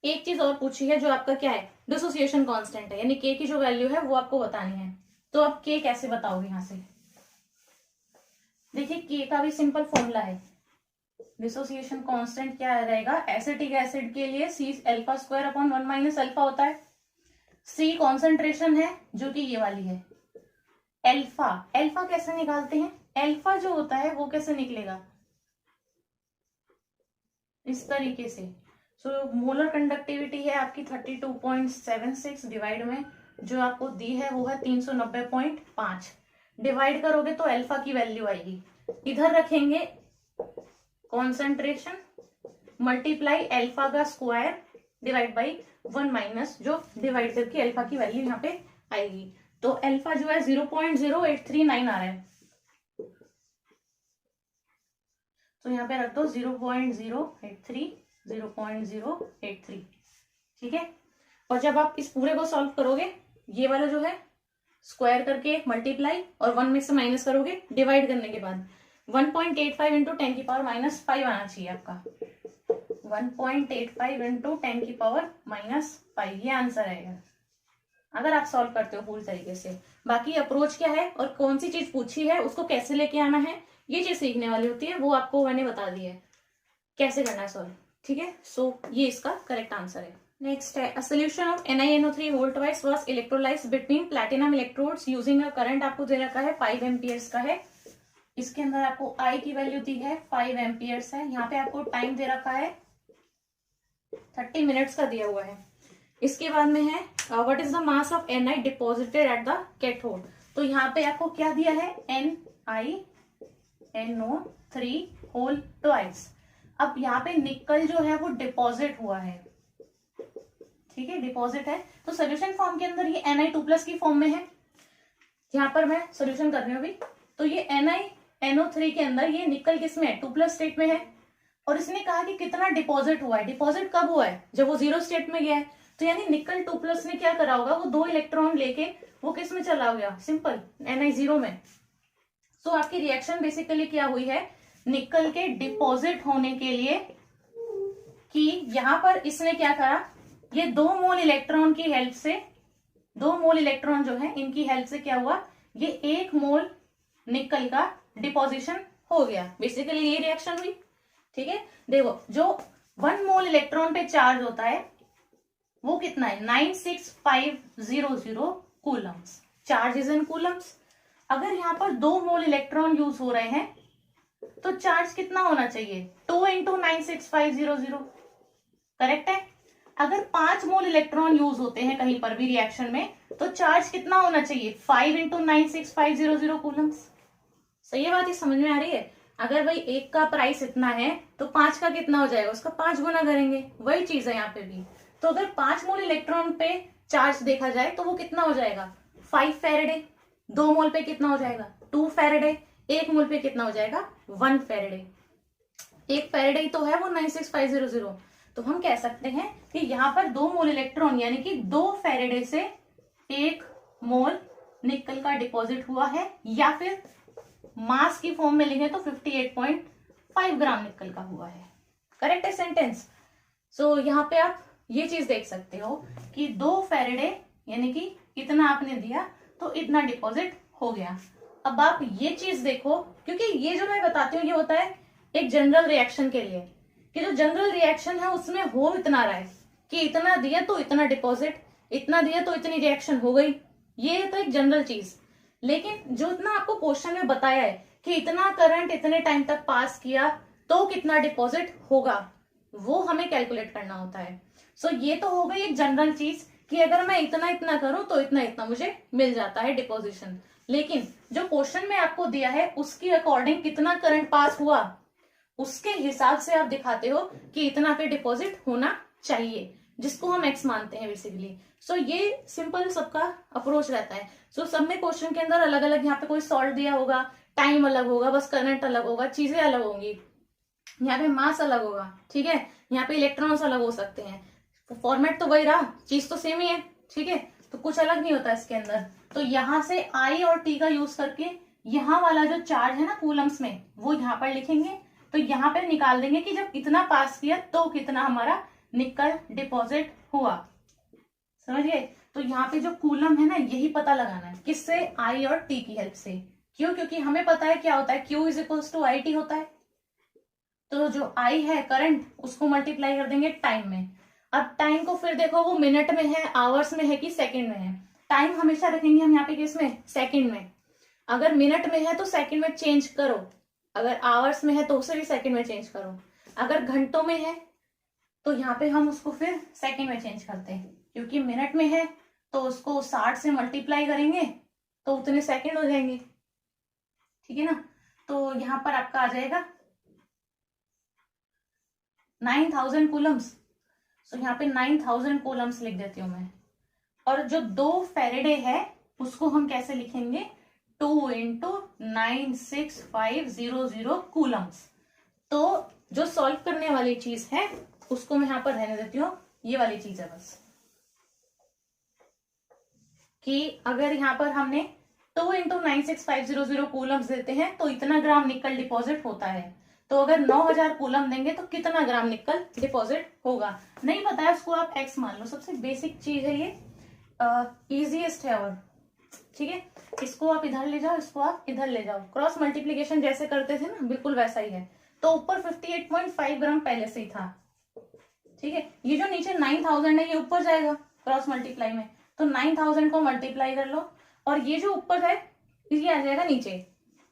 एक चीज और पूछी है जो आपका क्या है, डिसोसिएशन कांस्टेंट है, यानी के की जो वैल्यू है वो आपको बतानी है। तो आप के कैसे बताओगे यहाँ से? देखिए के का भी सिंपल फॉर्मूला है। डिसोसिएशन कांस्टेंट क्या रहेगा, एसिटिक एसिड के लिए C alpha square upon 1 minus alpha होता है। सी कॉन्सेंट्रेशन है जो कि ये वाली है। अल्फा, अल्फा कैसे निकालते हैं? अल्फा जो होता है वो कैसे निकलेगा, इस तरीके से। सो मोलर कंडक्टिविटी है आपकी 32.76, डिवाइड में जो आपको दी है वो है 390.5। डिवाइड करोगे तो अल्फा की वैल्यू आएगी, इधर रखेंगे कॉन्सेंट्रेशन मल्टीप्लाई अल्फा का स्क्वायर डिवाइड बाई 1 माइनस जो डिवाइड करके अल्फा की वैल्यू यहाँ पे आएगी। तो अल्फा जो है 0.0839 आ रहा है, तो यहाँ पे रख दो 0.083। ठीक है। और जब आप इस पूरे को सॉल्व करोगे, ये वाला जो है स्क्वायर करके मल्टीप्लाई और 1 में से माइनस करोगे डिवाइड करने के बाद 1.85 इंटू 10 की पावर माइनस 5 आना चाहिए आपका। 1.85 इंटू 10 की पावर माइनस 5 ये आंसर आएगा अगर आप सॉल्व करते हो पूरी तरीके से। बाकी अप्रोच क्या है और कौन सी चीज पूछी है उसको कैसे लेके आना है, ये चीज सीखने वाली होती है, वो आपको मैंने बता दी है कैसे करना है सॉल्व। ठीक है। सो ये इसका करेक्ट आंसर है। नेक्स्ट है a solution of NiNO3 volt wise was electrolysed between platinum electrodes using a current आपको दे रखा है 5 एम्पियर्स का है। इसके अंदर आपको I की वैल्यू दी है 5 एम्पियर्स है। यहाँ पे आपको टाइम दे रखा है 30 मिनट्स का दिया हुआ है। इसके बाद में है what is the mass of Ni deposited at the cathode. तो यहाँ पे आपको क्या दिया है, NiNO3 होल ट्वाइस। अब यहाँ पे निकल जो है वो डिपॉजिट हुआ है, ठीक है, डिपॉजिट है। तो सोल्यूशन फॉर्म के अंदर ये Na2+ की फॉर्म में है। यहाँ पर मैं सोल्यूशन कर रही हूँ अभी। तो ये NiNO3 के अंदर ये निकल किसमें है, 2+ स्टेट में है। और इसने कहा कि कितना डिपॉजिट हुआ है। डिपॉजिट कब हुआ है, जब वो 0 स्टेट में गया है। तो यानी निकल 2+ ने क्या करा होगा, वो 2 इलेक्ट्रॉन लेके वो किस में चला गया, सिंपल Ni0 में। तो आपकी रिएक्शन बेसिकली क्या हुई है, निकल के डिपॉजिट होने के लिए कि यहां पर इसने क्या करा, ये 2 मोल इलेक्ट्रॉन की हेल्प से, 2 मोल इलेक्ट्रॉन जो है इनकी हेल्प से क्या हुआ, ये 1 मोल निकल का डिपोजिशन हो गया। बेसिकली ये रिएक्शन हुई। ठीक है। देखो जो 1 मोल इलेक्ट्रॉन पे चार्ज होता है वो कितना है, 96500 Coulomb's. Charge is in Coulomb's. अगर यहाँ पर 2 मोल इलेक्ट्रॉन यूज हो रहे हैं तो चार्ज कितना होना चाहिए, 2 इंटू 96500। करेक्ट है। अगर 5 मोल इलेक्ट्रॉन यूज होते हैं कहीं पर भी रिएक्शन में तो चार्ज कितना होना चाहिए, 5 इंटू 96500 कूलम्स। सही है बात, ये समझ में आ रही है। अगर भाई एक का प्राइस इतना है तो 5 का कितना हो जाएगा, उसका 5 गुना करेंगे। वही चीज है यहाँ पे भी। तो अगर 5 मोल इलेक्ट्रॉन पे चार्ज देखा जाए तो वो कितना हो जाएगा, 5 फैरेडे। 2 मोल पे कितना हो जाएगा, 2 फैरेडे। 1 मोल पे कितना हो जाएगा, 1 फैरेडे। 1 फैरेडे तो है वो 96500। तो हम कह सकते हैं कि यहाँ पर 2 मोल इलेक्ट्रॉन यानी कि 2 फैरेडे से 1 मोल निकल का डिपॉजिट हुआ है, या फिर मास की फॉर्म में लिखे तो 58.5 ग्राम निकल का हुआ है। करेक्ट है सेंटेंस। सो यहाँ पे आप ये चीज देख सकते हो कि 2 फैरेडे यानी कि इतना आपने दिया तो इतना डिपॉजिट हो गया। अब आप ये चीज देखो, क्योंकि ये जो मैं बताती हूँ ये होता है एक जनरल रिएक्शन के लिए, कि जो जनरल रिएक्शन है उसमें हो इतना रहा है कि इतना दिया तो इतना डिपॉजिट, इतना दिया तो इतनी रिएक्शन हो गई। ये तो एक जनरल चीज। लेकिन जो इतना आपको क्वेश्चन में बताया है कि इतना करंट इतने टाइम तक पास किया तो कितना डिपॉजिट होगा, वो हमें कैलकुलेट करना होता है। सो ये तो हो गई एक जनरल चीज कि अगर मैं इतना इतना करूं तो इतना इतना मुझे मिल जाता है डिपोजिशन। लेकिन जो क्वेश्चन में आपको दिया है उसके अकॉर्डिंग कितना करंट पास हुआ उसके हिसाब से आप दिखाते हो कि इतना पे डिपॉजिट होना चाहिए। जिसको हम x मानते हैं बेसिकली। सो ये सिंपल सबका अप्रोच रहता है। सो सब में क्वेश्चन के अंदर अलग अलग, यहाँ पे कोई सॉल्ट दिया होगा, टाइम अलग होगा, बस करंट अलग होगा, चीजें अलग होंगी, यहाँ पे मास अलग होगा, ठीक है, यहाँ पे इलेक्ट्रॉन्स अलग हो सकते हैं। फॉर्मेट तो वही रहा, चीज तो सेम ही है, ठीक है, तो कुछ अलग नहीं होता इसके अंदर। तो यहाँ से I और T का यूज करके यहाँ वाला जो चार्ज है ना कूलम्स में, वो यहाँ पर लिखेंगे। तो यहाँ पे निकाल देंगे कि जब इतना पास किया तो कितना हमारा निकल डिपॉजिट हुआ, समझ गए। तो यहाँ पे जो कूलम है ना, यही पता लगाना है, किससे, I और T की हेल्प से। क्यों? क्योंकि हमें पता है क्या होता है, Q is equals to IT होता है। तो जो I है करंट, उसको मल्टीप्लाई कर देंगे टाइम में। अब टाइम को फिर देखो वो मिनट में है, आवर्स में है कि सेकंड में है। टाइम हमेशा रखेंगे हम यहाँ पे किसमें, सेकंड में। अगर मिनट में है तो सेकंड में चेंज करो, अगर आवर्स में है तो उसे भी सेकंड में चेंज करो, अगर घंटों में है तो यहाँ पे हम उसको फिर सेकंड में चेंज करते हैं। क्योंकि मिनट में है तो उसको 60 से मल्टीप्लाई करेंगे तो उतने सेकंड हो जाएंगे, ठीक है ना। तो यहाँ पर आपका आ जाएगा 9000 कूलम्स। तो यहाँ पे 9000 कूलम्स लिख देती हूँ मैं। और जो 2 फैरेडे है उसको हम कैसे लिखेंगे, 2 इंटू 96500 कूलम्स। तो जो सॉल्व करने वाली चीज है उसको मैं यहाँ पर रहने देती हूँ, ये वाली चीज है बस, कि अगर यहाँ पर हमने 2 इंटू 96500 कूलम्स देते हैं तो इतना ग्राम निकल डिपॉजिट होता है। तो अगर 9000 कूलम देंगे तो कितना ग्राम निकल डिपॉजिट होगा, नहीं पता है उसको आप x मान लो। सबसे बेसिक चीज है ये, इजीएस्ट है। और ठीक है, इसको आप इधर ले जाओ, इसको आप इधर ले जाओ, क्रॉस मल्टीप्लीकेशन जैसे करते थे ना, बिल्कुल वैसा ही है। तो ऊपर 58.5 ग्राम पहले से ही था, ठीक है। ये जो नीचे 9000 है ये ऊपर जाएगा क्रॉस मल्टीप्लाई में, तो 9000 को मल्टीप्लाई कर लो, और ये जो ऊपर है ये आ जाएगा नीचे,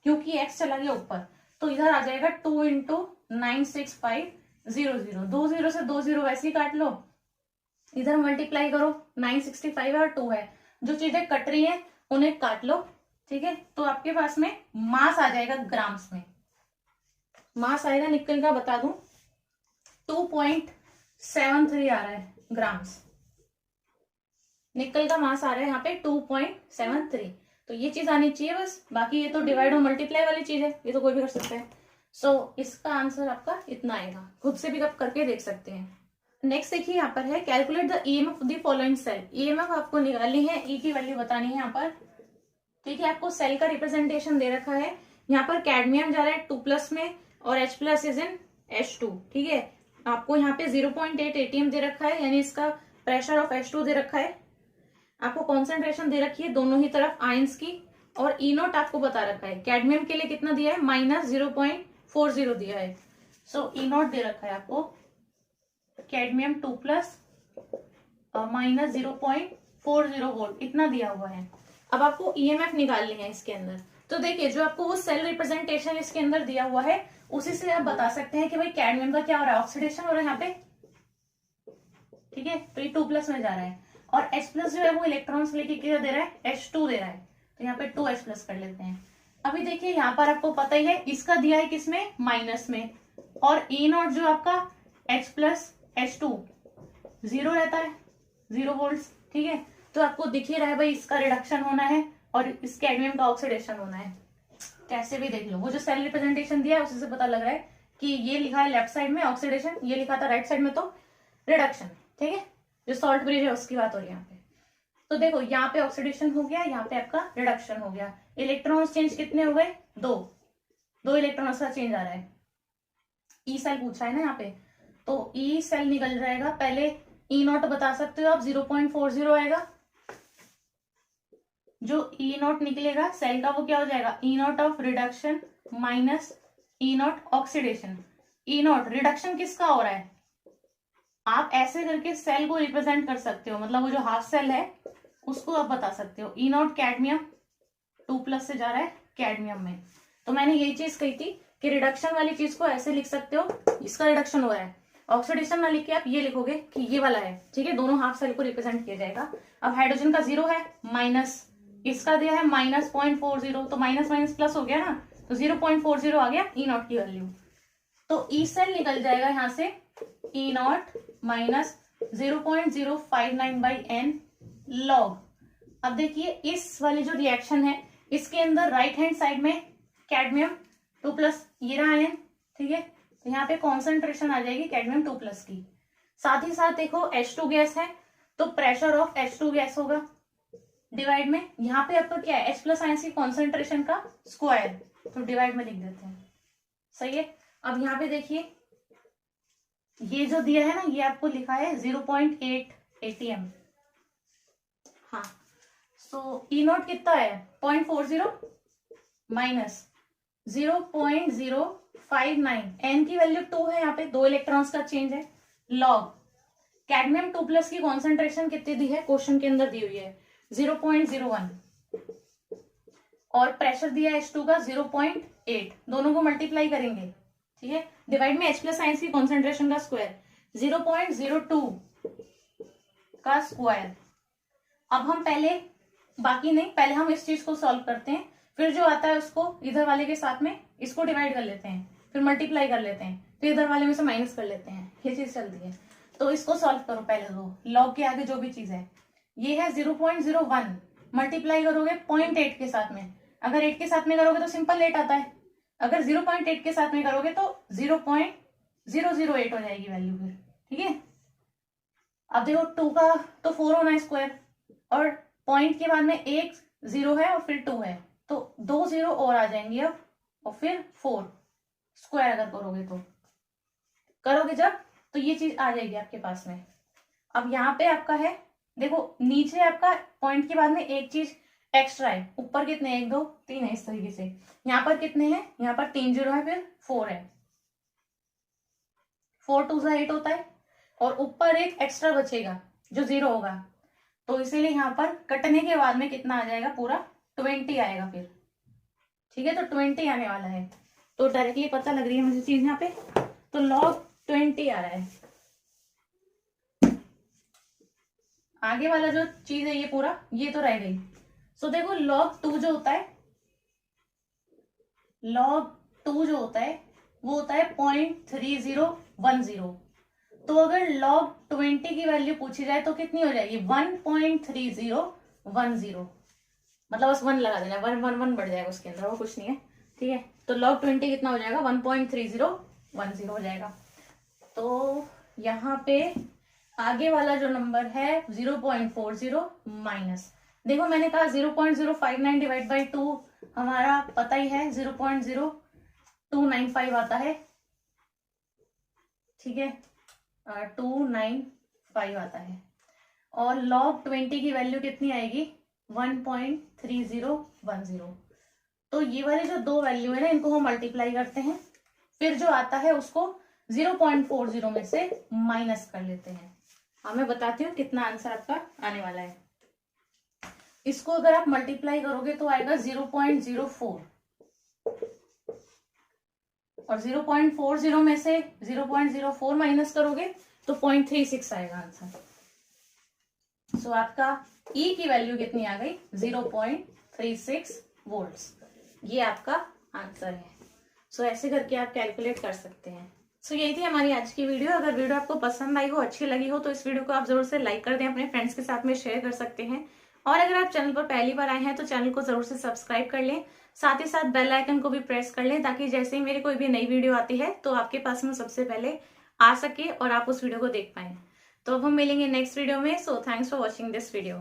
क्योंकि x चला गया ऊपर। तो इधर आ जाएगा 2 इंटू 96500, 2 0 से 2 0 वैसे ही काट लो, इधर मल्टीप्लाई करो, 965 और 2 है, जो चीजें कट रही है उन्हें काट लो, ठीक है। तो आपके पास में मास आ जाएगा ग्राम्स में, मास आएगा निकल का बता दूं 2.73 आ रहा है ग्राम्स, निकल का मास आ रहा है यहाँ पे 2.73। तो ये चीज आनी चाहिए बस, बाकी ये तो डिवाइड और मल्टीप्लाई वाली चीज है, ये तो कोई भी कर सकता है। सो इसका आंसर आपका इतना आएगा, खुद से भी आप करके देख सकते हैं। नेक्स्ट देखिए यहाँ पर है calculate the EMF of the following cell. EMF आपको निकालनी है, ई की वैल्यू बतानी है यहाँ पर, ठीक है। आपको सेल का रिप्रेजेंटेशन दे रखा है, यहाँ पर कैडमियम जा रहा है 2+ में और H+ इज इन H2, ठीक है। आपको यहाँ पे 0.8 ATM दे रखा है, यानी इसका प्रेशर ऑफ H2 दे रखा है। आपको कॉन्सेंट्रेशन दे रखी है दोनों ही तरफ आयंस की, और E0 आपको बता रखा है। कैडमियम के लिए कितना दिया है, -0.40 दिया है। सो E0 दे रखा है आपको, कैडमियम 2+ -0.40 वोल्ट इतना दिया हुआ है। अब आपको ईएमएफ निकालनी है इसके अंदर। तो देखिए जो आपको वो सेल रिप्रेजेंटेशन इसके अंदर दिया हुआ है उसी से आप बता सकते हैं कि भाई कैडमियम का क्या हो रहा है, ऑक्सीडेशन हो रहा है यहाँ पे, ठीक है। तो ये 2+ में जा रहा है, और H+ जो है वो इलेक्ट्रॉन्स लेके क्या दे रहा है, H2 दे रहा है, तो यहाँ पे 2H+ कर लेते हैं। अभी देखिए यहाँ पर आपको पता ही है इसका दिया है किसमें, माइनस में, और E0 जो आपका H+ H2 0 रहता है, 0 वोल्ट, ठीक है। तो आपको दिख ही रहा है भाई इसका रिडक्शन होना है और इस कैडमियम का ऑक्सीडेशन होना है। कैसे भी देख लो, वो जो सेल रिप्रेजेंटेशन दिया है उसी से पता लग रहा है कि ये लिखा है लेफ्ट साइड में ऑक्सीडेशन, ये लिखा था राइट साइड में तो रिडक्शन, ठीक है। जो सॉल्ट ब्रिज है उसकी बात हो रही है यहाँ पे। तो देखो यहाँ पे ऑक्सीडेशन हो गया, यहाँ पे आपका रिडक्शन हो गया। इलेक्ट्रॉन्स चेंज कितने हो गए, 2 इलेक्ट्रॉन्स का चेंज आ रहा है। ई सेल पूछा है ना यहाँ पे, तो ई सेल निकल जाएगा। पहले E0 बता सकते हो आप, 0.40 आएगा। जो E0 निकलेगा सेल का वो क्या हो जाएगा, E0 of reduction minus E0 oxidation. E0 reduction किसका हो रहा है, आप ऐसे करके सेल को रिप्रेजेंट कर सकते हो, मतलब वो जो हाफ सेल है उसको आप बता सकते हो। E0 कैडमियम 2+ से जा रहा है कैडमियम में। तो मैंने यही चीज कही थी कि रिडक्शन वाली चीज को ऐसे लिख सकते हो, इसका रिडक्शन हो रहा है। ऑक्सीडेशन ना लिख के आप ये लिखोगे कि ये वाला है, ठीक है। दोनों हाफ सेल को रिप्रेजेंट किया जाएगा। अब हाइड्रोजन का 0 है, माइनस इसका दिया है -0.40, तो माइनस माइनस प्लस हो गया ना, तो 0.40 आ गया E0 की वैल्यू। तो ई सेल निकल जाएगा यहाँ से E0 माइनस 0.059/n log। अब देखिए इस वाली जो रिएक्शन है इसके अंदर राइट हैंड साइड में कैडमियम 2+, ये रहा n, ठीक है। तो यहाँ पे कॉन्सेंट्रेशन आ जाएगी कैडमियम 2+ की। साथ ही साथ देखो H2 गैस है तो प्रेशर ऑफ H2 गैस होगा डिवाइड में, यहाँ पे आपका क्या है H+ आयंस की कॉन्सेंट्रेशन का स्क्वायर, तो डिवाइड में लिख देते हैं, सही है। अब यहाँ पे देखिए ये जो दिया है ना ये आपको लिखा है 0.8 atm। हाँ, सो ई नोट कितना है 0.40 माइनस 0.059, एन की वैल्यू 2 है, यहाँ पे 2 इलेक्ट्रॉन्स का चेंज है, लॉग कैडमियम 2+ की कॉन्सेंट्रेशन कितनी दी है क्वेश्चन के अंदर दी हुई है 0.01, और प्रेशर दिया है H2 का 0.8, दोनों को मल्टीप्लाई करेंगे, ठीक है, डिवाइड में H+ आयंस की कॉन्सेंट्रेशन का स्क्वायर 0.02 का स्क्वायर। अब हम पहले बाकी नहीं, पहले हम इस चीज को सॉल्व करते हैं, फिर जो आता है उसको इधर वाले के साथ में इसको डिवाइड कर लेते हैं, फिर मल्टीप्लाई कर लेते हैं, फिर इधर वाले में से माइनस कर लेते हैं, ये चीज चलती है। तो इसको सॉल्व करो पहले, दो लॉग के आगे जो भी चीज है, ये है 0.01, मल्टीप्लाई करोगे 0.8 के साथ में, अगर 8 के साथ में करोगे तो सिंपल 8 आता है, अगर 0.8 के साथ में करोगे तो 0.008 हो जाएगी वैल्यू फिर, ठीक है। अब देखो 2 का तो 4 होना है स्क्वायर, और पॉइंट के बाद में एक 0 है और फिर 2 है, तो 2 0 और आ जाएंगे अब, और फिर 4 स्क्वायर अगर करोगे जब, तो ये चीज आ जाएगी आपके पास में। अब यहाँ पे आपका है, देखो नीचे आपका पॉइंट के बाद में एक चीज एक्स्ट्रा है, ऊपर कितने 1 2 3 है इस तरीके से, यहाँ पर कितने हैं, यहाँ पर 3 0 है, फिर 4 है, 4 2 8 होता है, और ऊपर एक एक्स्ट्रा बचेगा जो 0 होगा, तो इसीलिए यहाँ पर कटने के बाद में कितना आ जाएगा, पूरा 20 आएगा फिर, ठीक है। तो 20 आने वाला है, तो डायरेक्टली पता लग रही है मुझे चीज यहाँ पे, तो log 20 आ रहा है। आगे वाला जो चीज है ये पूरा, ये तो रह गई। सो देखो log 2 जो होता है, log 2 जो होता है वो होता है 0.3010, तो अगर log 20 की वैल्यू पूछी जाए तो कितनी हो जाएगी 1.3010, मतलब बस 1 लगा देना, 1 1 1 बढ़ जाएगा उसके अंदर, वो कुछ नहीं है, ठीक है। तो log 20 कितना हो जाएगा 1.3010 हो जाएगा। तो यहाँ पे आगे वाला जो नंबर है 0.40 माइनस, देखो मैंने कहा 0.059 डिवाइड बाई 2 हमारा पता ही है 0.0295 आता है, ठीक है, 295 आता है, और log 20 की वैल्यू कितनी आएगी 1.3010। तो ये वाले जो दो वैल्यू है ना इनको हम मल्टीप्लाई करते हैं, फिर जो आता है उसको 0.40 में से माइनस कर लेते हैं। हाँ मैं बताती हूँ कितना आंसर आपका आने वाला है। इसको अगर आप मल्टीप्लाई करोगे तो आएगा 0.04, और 0.40 में से 0.04 माइनस करोगे तो 0.36 आएगा आंसर। सो आपका E की वैल्यू कितनी आ गई 0.36 वोल्ट्स, ये आपका आंसर है। सो ऐसे करके आप कैलकुलेट कर सकते हैं। सो यही थी हमारी आज की वीडियो। अगर वीडियो आपको पसंद आई हो, अच्छी लगी हो, तो इस वीडियो को आप जरूर से लाइक कर दें, अपने फ्रेंड्स के साथ में शेयर कर सकते हैं, और अगर आप चैनल पर पहली बार आए हैं तो चैनल को जरूर से सब्सक्राइब कर लें, साथ ही साथ बेल आइकन को भी प्रेस कर लें, ताकि जैसे ही मेरी कोई भी नई वीडियो आती है तो आपके पास में सबसे पहले आ सके और आप उस वीडियो को देख पाए। तो अब हम मिलेंगे नेक्स्ट वीडियो में। So thanks for watching this video.